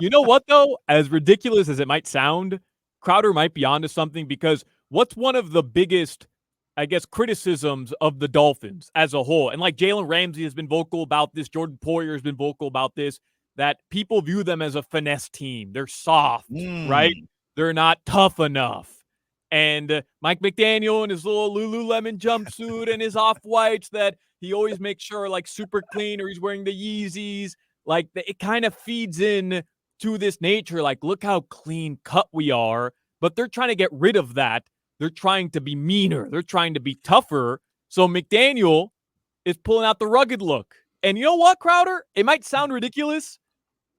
You know what, though? As ridiculous as it might sound, Crowder might be onto something because what's one of the biggest, I guess, criticisms of the Dolphins as a whole? And like Jalen Ramsey has been vocal about this, Jordan Poyer has been vocal about this, that people view them as a finesse team. They're soft, right? They're not tough enough. And Mike McDaniel in his little Lululemon jumpsuit and his off-whites that he always makes sure like super clean, or he's wearing the Yeezys. Like it kind of feeds in to this nature. Like, look how clean cut we are. But they're trying to get rid of that. They're trying to be meaner. They're trying to be tougher. So McDaniel is pulling out the rugged look. And you know what, Crowder? It might sound ridiculous.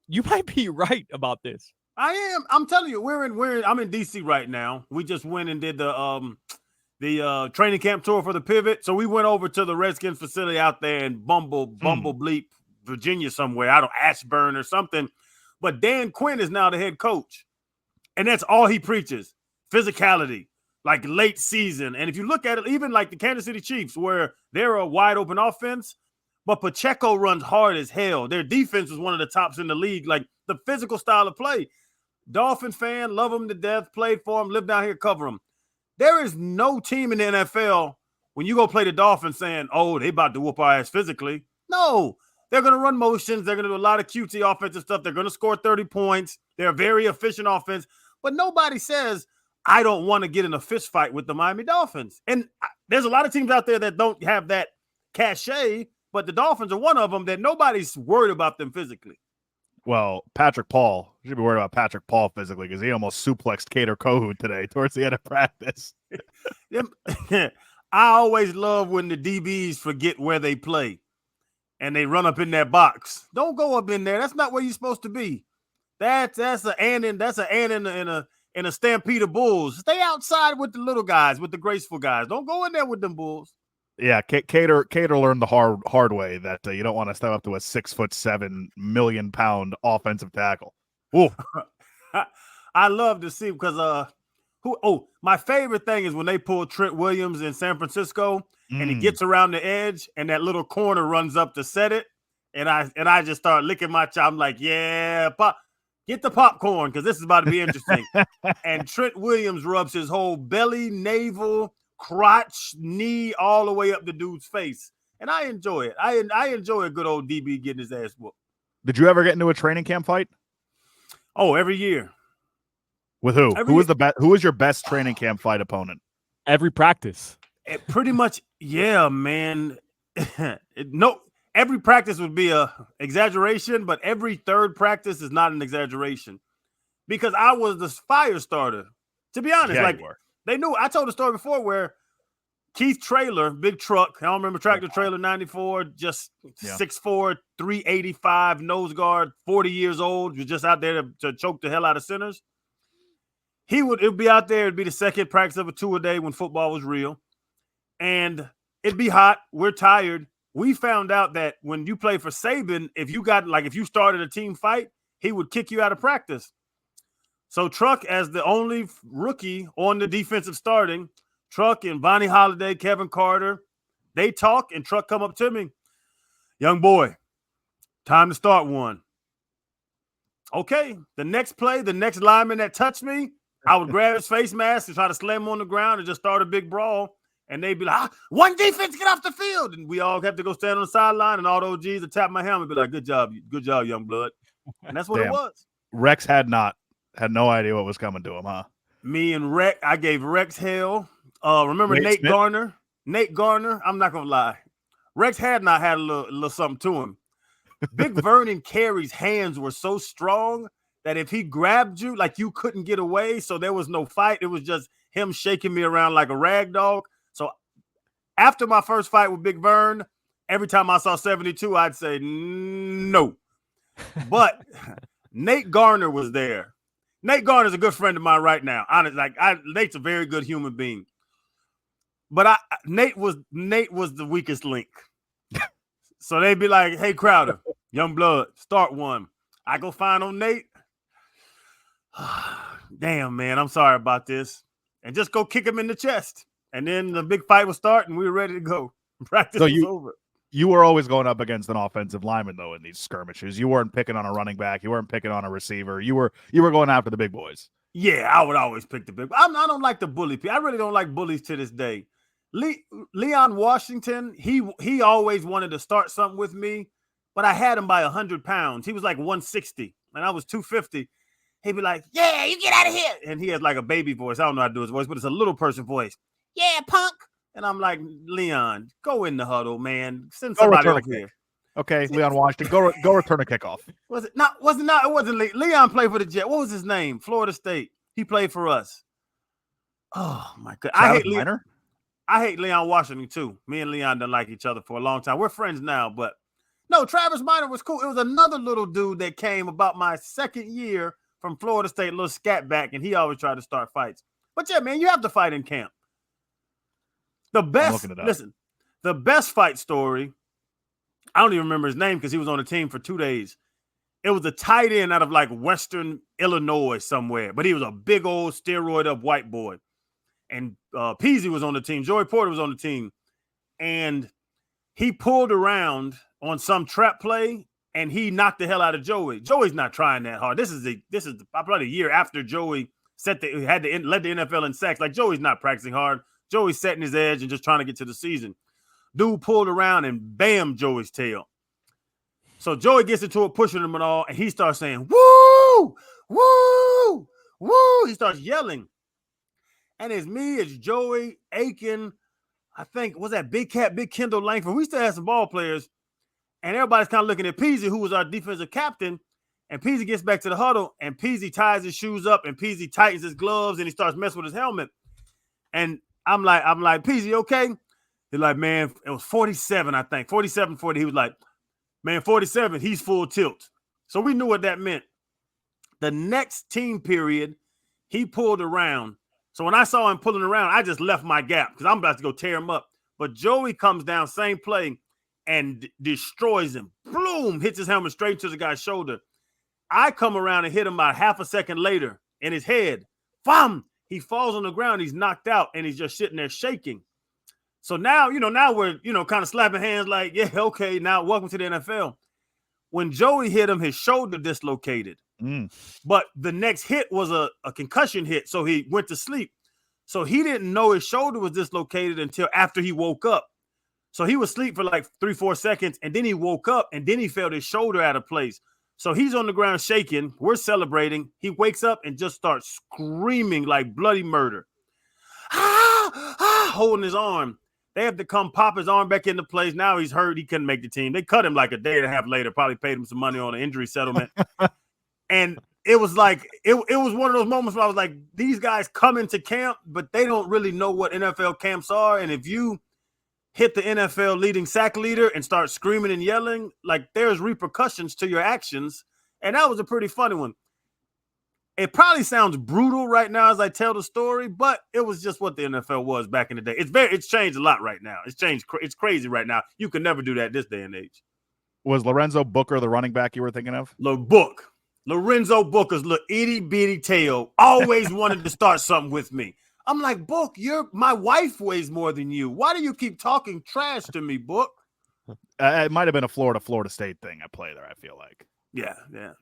You might be right about this. I am. I'm telling you, I'm in DC right now. We just went and did the training camp tour for the pivot. So we went over to the Redskins facility out there in Bumble Bleep, Virginia somewhere, out of Ashburn or something. But Dan Quinn is now the head coach. And that's all he preaches. Physicality, like late season. And if you look at it, even like the Kansas City Chiefs, where they're a wide open offense, but Pacheco runs hard as hell. Their defense was one of the tops in the league, like the physical style of play. Dolphin fan, love them to death, played for them, live down here, cover them. There is no team in the NFL when you go play the Dolphins saying, oh, they about to whoop our ass physically. No, they're going to run motions. They're going to do a lot of cutesy offensive stuff. They're going to score 30 points. They're a very efficient offense. But nobody says, I don't want to get in a fist fight with the Miami Dolphins. And there's a lot of teams out there that don't have that cachet, but the Dolphins are one of them that nobody's worried about them physically. Well, Patrick Paul, you should be worried about Patrick Paul physically because he almost suplexed Cater Kohut today towards the end of practice. I always love when the DBs forget where they play and they run up in that box. Don't go up in there. That's not where you're supposed to be. That's an ant in a stampede of bulls. Stay outside with the little guys, with the graceful guys. Don't go in there with them bulls. Yeah, Cater learned the hard way that you don't want to step up to a 6'7" million-pound offensive tackle. Ooh. I love to see because my favorite thing is when they pull Trent Williams in San Francisco and he gets around the edge and that little corner runs up to set it, and I just start licking my chop. I'm like, yeah, get the popcorn because this is about to be interesting. And Trent Williams rubs his whole belly, navel, crotch, knee, all the way up the dude's face. And I enjoy it. I enjoy a good old DB getting his ass whooped. Did you ever get into a training camp fight? Oh, every year. With who? Who was your best training camp fight opponent? Every practice. Pretty much, yeah, man. Every practice would be a exaggeration, but every third practice is not an exaggeration. Because I was the fire starter. To be honest, they knew. I told the story before where Keith Traylor, big truck, I don't remember tractor trailer 94, just 6'4", 385, nose guard, 40 years old, was just out there to choke the hell out of centers. It would be out there, it'd be the second practice of a two-a-day when football was real. And it'd be hot, we're tired. We found out that when you play for Saban, if you started a team fight, he would kick you out of practice. So Truck, as the only rookie on the defensive starting, Truck and Vonnie Holiday, Kevin Carter, they talk, and Truck come up to me. Young boy, time to start one. Okay, the next play, the next lineman that touched me, I would grab his face mask and try to slam him on the ground and just start a big brawl. And they'd be like, one defense, get off the field. And we all have to go stand on the sideline, and all those G's would tap my helmet and be like, good job, young blood. And that's what it was. Rex had no idea what was coming to him, huh? Me and Rex, I gave Rex hell. Remember Nate Garner? Nate Garner, I'm not going to lie. Rex had not had a little something to him. Big Vernon Carey's hands were so strong that if he grabbed you, like you couldn't get away, so there was no fight. It was just him shaking me around like a rag dog. So after my first fight with Big Vern, every time I saw 72, I'd say no. But Nate Garner was there. Nate Garner's a good friend of mine right now. Honestly, Nate's a very good human being. But Nate was the weakest link. So they'd be like, hey, Crowder, young blood, start one. I go find on Nate. Damn, man, I'm sorry about this. And just go kick him in the chest. And then the big fight would start, and we were ready to go. Practice was over. You were always going up against an offensive lineman though in these skirmishes. You weren't picking on a running back. You weren't picking on a receiver. You were going after the big boys. Yeah, I would always pick the big. I don't like the bully people. I really don't like bullies to this day. Leon Washington, he always wanted to start something with me, but I had him by 100 pounds. He was like 160, and I was 250. He'd be like, "Yeah, you get out of here," and he has like a baby voice. I don't know how to do his voice, but it's a little person voice. Yeah, punk. And I'm like, Leon, go in the huddle, man. Send somebody over here. Okay, Leon Washington, go return a kickoff. Was it not? Was it not? It wasn't. Leon played for the Jets. What was his name? Florida State. He played for us. Oh my god, I hate Leon Washington too. Me and Leon didn't like each other for a long time. We're friends now, but no, Travis Minor was cool. It was another little dude that came about my second year from Florida State, little scat back, and he always tried to start fights. But yeah, man, you have to fight in camp. The best fight story, I don't even remember his name because he was on the team for 2 days. It was a tight end out of like Western Illinois somewhere, but he was a big old steroid up white boy. And Peasy was on the team. Joey Porter was on the team. And he pulled around on some trap play and he knocked the hell out of Joey. Joey's not trying that hard. This is probably a year after Joey led the NFL in sacks. Like, Joey's not practicing hard. Joey's setting his edge and just trying to get to the season. Dude pulled around and bam, Joey's tail. So Joey gets into it, pushing him and all, and he starts saying, "Woo! Woo! Woo!" He starts yelling. And it's Joey, Aiken, I think, was that Big Cat, Big Kendall Langford? We still had some ball players, and everybody's kind of looking at Peasy, who was our defensive captain, and Peasy gets back to the huddle, and Peasy ties his shoes up, and Peasy tightens his gloves, and he starts messing with his helmet. And I'm like, Peasy, okay? He's like, man, it was 47, I think. 47-40. He was like, man, 47, he's full tilt. So we knew what that meant. The next team period, he pulled around. So when I saw him pulling around, I just left my gap because I'm about to go tear him up. But Joey comes down, same play, and destroys him. Boom! Hits his helmet straight to the guy's shoulder. I come around and hit him about half a second later in his head. Bam! He falls on the ground. He's knocked out, and he's just sitting there shaking. So now we're, kind of slapping hands like, yeah, okay, now welcome to the NFL. When Joey hit him, his shoulder dislocated. But the next hit was a concussion hit, so he went to sleep. So he didn't know his shoulder was dislocated until after he woke up. So he was asleep for like 3-4 seconds, and then he woke up, and then he felt his shoulder out of place. So he's on the ground shaking. We're celebrating. He wakes up and just starts screaming like bloody murder. Holding his arm. They have to come pop his arm back into place. Now he's hurt. He couldn't make the team. They cut him like a day and a half later, probably paid him some money on an injury settlement. And it was like, it was one of those moments where I was like, these guys come into camp, but they don't really know what NFL camps are. And if you hit the NFL leading sack leader and start screaming and yelling, like, there's repercussions to your actions. And that was a pretty funny one. It probably sounds brutal right now as I tell the story, but it was just what the NFL was back in the day. It's changed a lot right now. It's changed. It's crazy right now. You could never do that this day and age. Was Lorenzo Booker the running back you were thinking of? Lorenzo Booker's little itty bitty tail always wanted to start something with me. I'm like, Book, my wife weighs more than you. Why do you keep talking trash to me, Book? It might have been a Florida State thing at play there, I feel like. Yeah.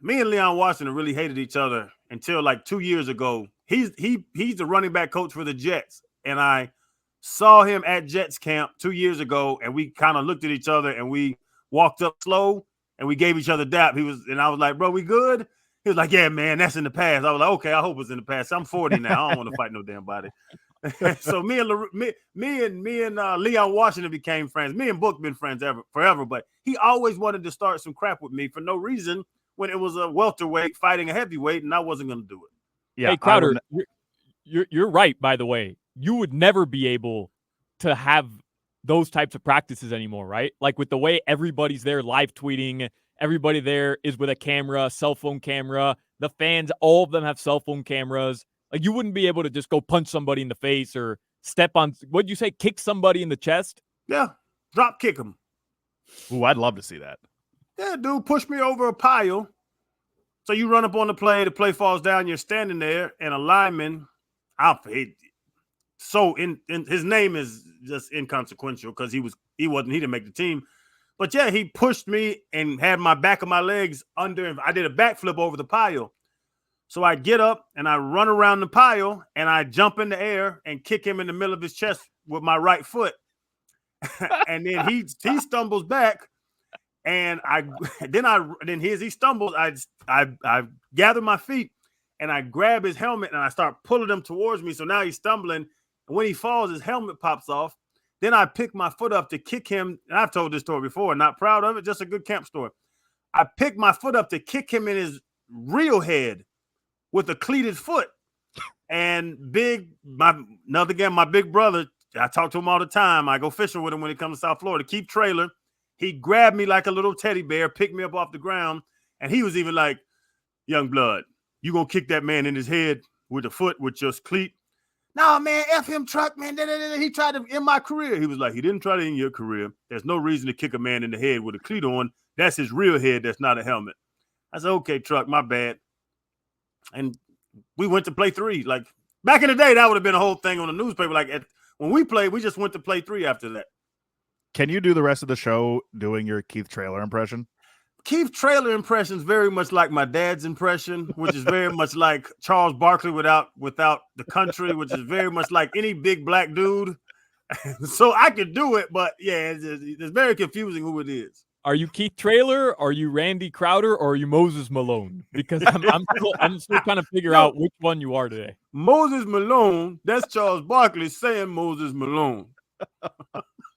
Me and Leon Washington really hated each other until like 2 years ago. He's the running back coach for the Jets, and I saw him at Jets camp 2 years ago, and we kind of looked at each other and we walked up slow and we gave each other dap. I was like, bro, we good? He was like, yeah, man, that's in the past. I was like, okay, I hope it's in the past. I'm 40 now. I don't want to fight no damn body. So me and Leon Washington became friends. Me and Book been friends forever, but he always wanted to start some crap with me for no reason when it was a welterweight fighting a heavyweight, and I wasn't going to do it. Yeah, hey, Crowder, you're right, by the way. You would never be able to have those types of practices anymore, right? Like with the way everybody's there live tweeting, everybody there is with a camera, cell phone camera. The fans, all of them have cell phone cameras. Like, you wouldn't be able to just go punch somebody in the face or step on, what'd you say, kick somebody in the chest? Yeah, drop kick them. Ooh, I'd love to see that. Yeah, dude, push me over a pile. So you run up on the play falls down, you're standing there, and a lineman, his name is just inconsequential because he didn't make the team. But yeah, he pushed me and had my back of my legs under him. I did a backflip over the pile. So I get up and I run around the pile and I jump in the air and kick him in the middle of his chest with my right foot. And then he stumbles back, and he stumbles. I gather my feet and I grab his helmet and I start pulling him towards me. So now he's stumbling. And when he falls, his helmet pops off. Then I pick my foot up to kick him. And I've told this story before, not proud of it, just a good camp story. I pick my foot up to kick him in his real head with a cleated foot. And my big brother, I talk to him all the time. I go fishing with him when he comes to South Florida. Keep trailer. He grabbed me like a little teddy bear, picked me up off the ground. And he was even like, young blood, you gonna kick that man in his head with a foot with just cleat? No, man, F him, truck, man. He tried to end my career. He was like, he didn't try to end your career. There's no reason to kick a man in the head with a cleat on. That's his real head. That's not a helmet. I said, okay, truck, my bad. And we went to play 3. Like back in the day, that would have been a whole thing on the newspaper. Like when we played, we just went to play 3 after that. Can you do the rest of the show doing your Keith Traylor impression? Keith Traylor impression is very much like my dad's impression, which is very much like Charles Barkley without the country, which is very much like any big black dude. So I could do it, but yeah, it's very confusing who it is. Are you Keith Traylor? Are you Randy Crowder? Or are you Moses Malone? Because I'm still trying to figure out which one you are today. Moses Malone. That's Charles Barkley saying Moses Malone.